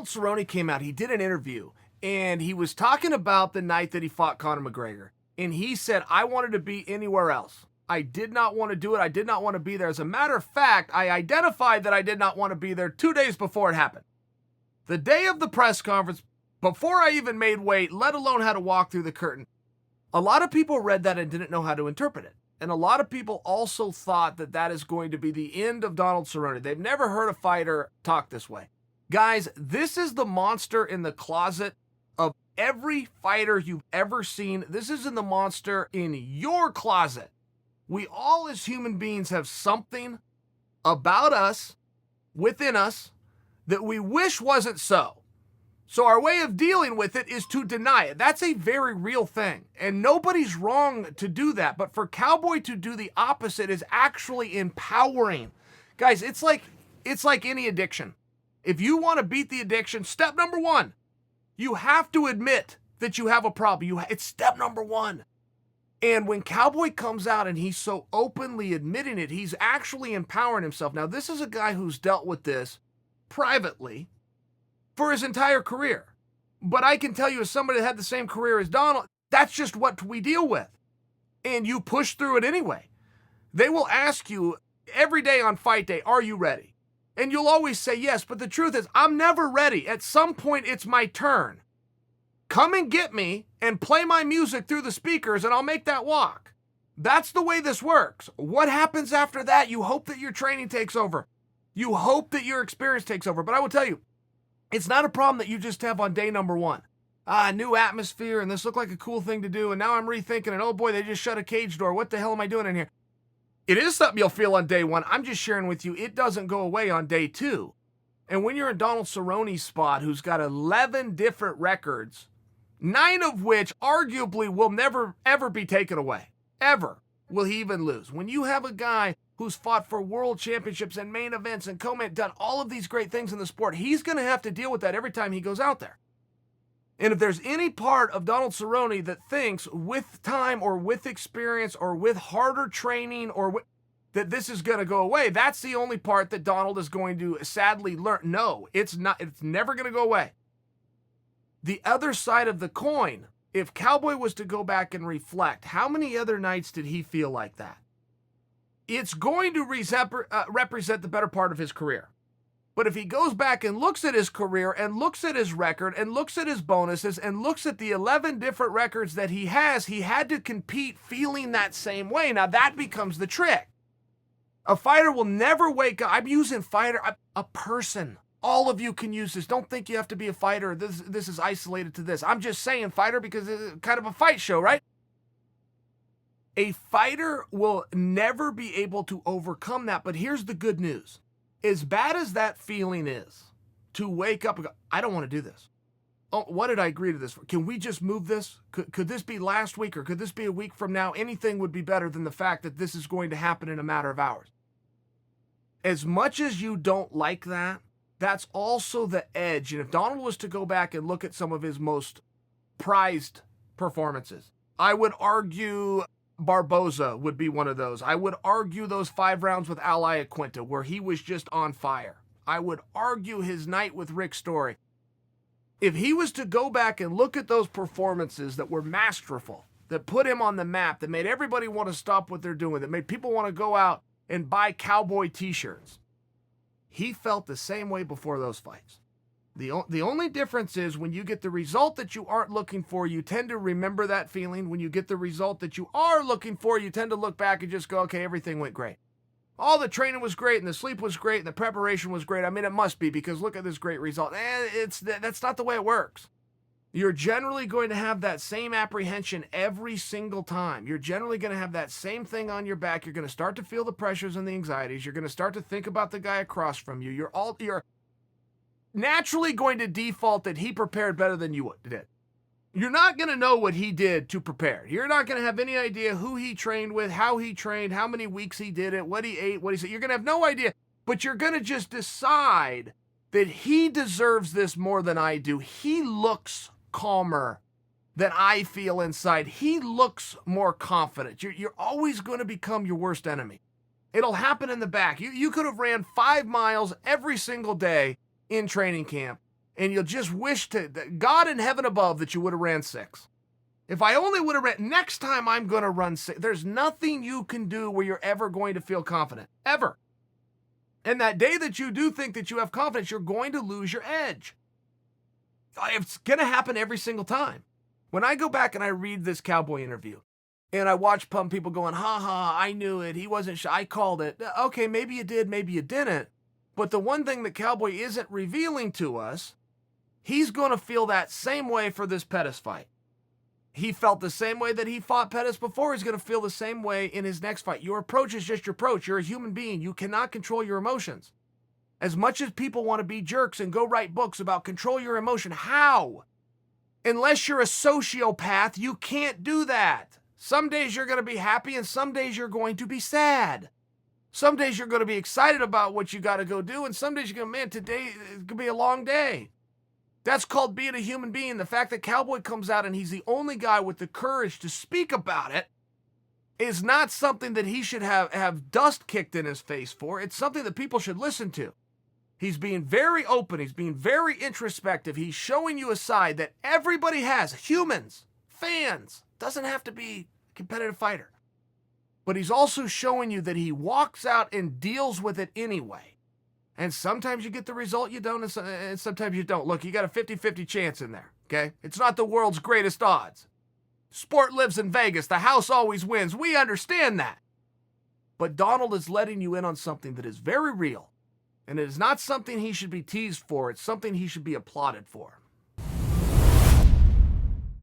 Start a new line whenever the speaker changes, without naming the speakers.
Donald Cerrone came out. He did an interview, and he was talking about the night that he fought Conor McGregor. And he said, I wanted to be anywhere else. I did not want to do it. I did not want to be there. As a matter of fact, I identified that I did not want to be there 2 days before it happened. The day of the press conference, before I even made weight, let alone how to walk through the curtain. A lot of people read that and didn't know how to interpret it. And a lot of people also thought that that is going to be the end of Donald Cerrone. They've never heard a fighter talk this way. Guys, this is the monster in the closet of every fighter you've ever seen. This is in the monster in your closet. We all as human beings have something about us, within us, that we wish wasn't so. So our way of dealing with it is to deny it. That's a very real thing. And nobody's wrong to do that. But for Cowboy to do the opposite is actually empowering. Guys, it's like any addiction. If you want to beat the addiction, step number one, you have to admit that you have a problem. It's step number one. And when Cowboy comes out and he's so openly admitting it, he's actually empowering himself. Now, this is a guy who's dealt with this privately for his entire career. But I can tell you, as somebody that had the same career as Donald, that's just what we deal with. And you push through it anyway. They will ask you every day on fight day, are you ready? And you'll always say yes, but the truth is, I'm never ready. At some point, it's my turn. Come and get me and play my music through the speakers and I'll make that walk. That's the way this works. What happens after that? You hope that your training takes over. You hope that your experience takes over. But I will tell you, it's not a problem that you just have on day number one. New atmosphere and this looked like a cool thing to do. And now I'm rethinking it. Oh boy, they just shut a cage door. What the hell am I doing in here? It is something you'll feel on day one. I'm just sharing with you, it doesn't go away on day two. And when you're in Donald Cerrone's spot, who's got 11 different records, 9 of which arguably will never, ever be taken away. Ever will he even lose. When you have a guy who's fought for world championships and main events and co-main, done all of these great things in the sport, he's going to have to deal with that every time he goes out there. And if there's any part of Donald Cerrone that thinks with time or with experience or with harder training or that this is going to go away, that's the only part that Donald is going to sadly learn. No, it's not. It's never going to go away. The other side of the coin, if Cowboy was to go back and reflect, how many other nights did he feel like that? It's going to represent the better part of his career. But if he goes back and looks at his career and looks at his record and looks at his bonuses and looks at the 11 different records that he had to compete feeling that same way. Now that becomes the trick. A fighter will never wake up. I'm using fighter, a person. All of you can use this. Don't think you have to be a fighter. This is isolated to this. I'm just saying fighter because it's kind of a fight show, right? A fighter will never be able to overcome that. But here's the good news. As bad as that feeling is, to wake up and go, I don't want to do this. Oh, what did I agree to this for? Can we just move this? Could this be last week or could this be a week from now? Anything would be better than the fact that this is going to happen in a matter of hours. As much as you don't like that, that's also the edge. And if Donald was to go back and look at some of his most prized performances, I would argue Barboza would be one of those. I would argue those 5 rounds with Al Iaquinta where he was just on fire. I would argue his night with Rick Story. If he was to go back and look at those performances that were masterful, that put him on the map, that made everybody want to stop what they're doing, that made people want to go out and buy Cowboy t-shirts, he felt the same way before those fights. The only difference is when you get the result that you aren't looking for, you tend to remember that feeling. When you get the result that you are looking for, you tend to look back and just go, okay, everything went great. All the training was great and the sleep was great and the preparation was great. I mean, it must be because look at this great result. That's not the way it works. You're generally going to have that same apprehension every single time. You're generally going to have that same thing on your back. You're going to start to feel the pressures and the anxieties. You're going to start to think about the guy across from you. You're naturally going to default that he prepared better than you did. You're not going to know what he did to prepare. You're not going to have any idea who he trained with, how he trained, how many weeks he did it, what he ate, what he said. You're going to have no idea, but you're going to just decide that he deserves this more than I do. He looks calmer than I feel inside. He looks more confident. You're always going to become your worst enemy. It'll happen in the back. You could have ran 5 miles every single day in training camp, And you'll just wish to God in heaven above that you would have ran 6. If I only would have ran, next time I'm going to run 6. There's nothing you can do where you're ever going to feel confident. Ever. And that day that you do think that you have confidence, you're going to lose your edge. It's going to happen every single time. When I go back and I read this Cowboy interview, and I watch people going, ha ha, I knew it, he wasn't shy, I called it. Okay, maybe you did, maybe you didn't. But the one thing that Cowboy isn't revealing to us, he's going to feel that same way for this Pettis fight. He felt the same way that he fought Pettis before. He's going to feel the same way in his next fight. Your approach is just your approach. You're a human being. You cannot control your emotions. As much as people want to be jerks and go write books about control your emotion, how? Unless you're a sociopath, you can't do that. Some days you're going to be happy and some days you're going to be sad. Some days you're going to be excited about what you got to go do, and some days you're going to, man, today is going to be a long day. That's called being a human being. The fact that Cowboy comes out and he's the only guy with the courage to speak about it is not something that he should have dust kicked in his face for. It's something that people should listen to. He's being very open. He's being very introspective. He's showing you a side that everybody has. Humans, fans, doesn't have to be a competitive fighter. But he's also showing you that he walks out and deals with it anyway. And sometimes you get the result you don't, and sometimes you don't. Look, you got a 50-50 chance in there, okay? It's not the world's greatest odds. Sport lives in Vegas. The house always wins. We understand that. But Donald is letting you in on something that is very real. And it is not something he should be teased for. It's something he should be applauded for.